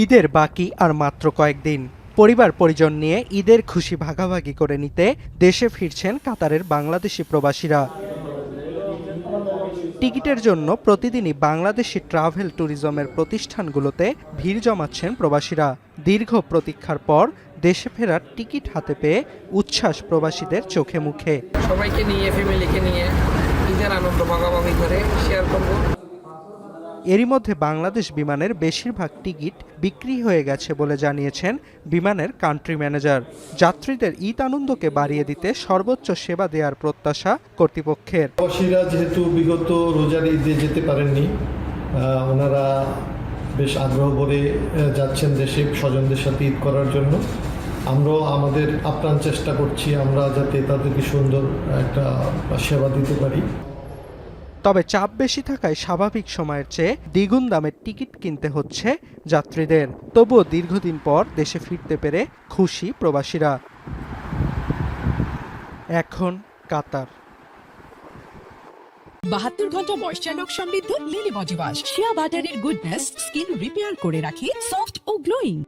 ঈদের বাকি আর মাত্র কয়েকদিন। পরিবার পরিজন নিয়ে ঈদের খুশি ভাগাভাগি করে নিতে দেশে ফিরছেন কাতারের বাংলাদেশি প্রবাসীরা। টিকিটের জন্য প্রতিদিনই বাংলাদেশি ট্রাভেল ট্যুরিজমের প্রতিষ্ঠানগুলোতে ভিড় জমাচ্ছেন প্রবাসীরা। দীর্ঘ প্রতীক্ষার পর দেশে ফেরার টিকিট হাতে পেয়ে উচ্ছ্বাস প্রবাসীদের চোখে মুখে। সবাইকে নিয়ে, ফ্যামিলিকে নিয়ে ঈদের আনন্দ ভাগাভাগি করে শেয়ার করব। এরই মধ্যে বাংলাদেশ বিমানের বেশিরভাগ টিকিট বিক্রি হয়ে গেছে বলে জানিয়েছেন বিমানের কান্ট্রি ম্যানেজার। যাত্রীদের ঈদ আনন্দকে বাড়িয়ে দিতে সর্বোচ্চ সেবা দেওয়ার প্রত্যাশা কর্তৃপক্ষের। প্রবাসীরা যেহেতু বিগত রোজার ঈদে যেতে পারেননি, ওনারা বেশ আগ্রহ ভরে যাচ্ছেন দেশে স্বজনদের সাথে ঈদ করার জন্য। আমরাও আমাদের আপ্রাণ চেষ্টা করছি আমরা যাতে তাদেরকে সুন্দর একটা সেবা দিতে পারি। তবে চাপ বেশি থাকায় স্বাভাবিক সময়ের চেয়ে দ্বিগুণ দামের টিকিট কিনতে হচ্ছে যাত্রীদের। তবুও দীর্ঘদিন পর দেশে ফিরতে পেরে খুশি প্রবাসীরা। এখন কাতার। 72 ঘন্টা ময়েশ্চার লক সমৃদ্ধ লিলি বডি ওয়াশ। শিয়া বাটারের গুডনেস স্কিন রিপেয়ার করে রাখে সফট ও গ্লোয়িং।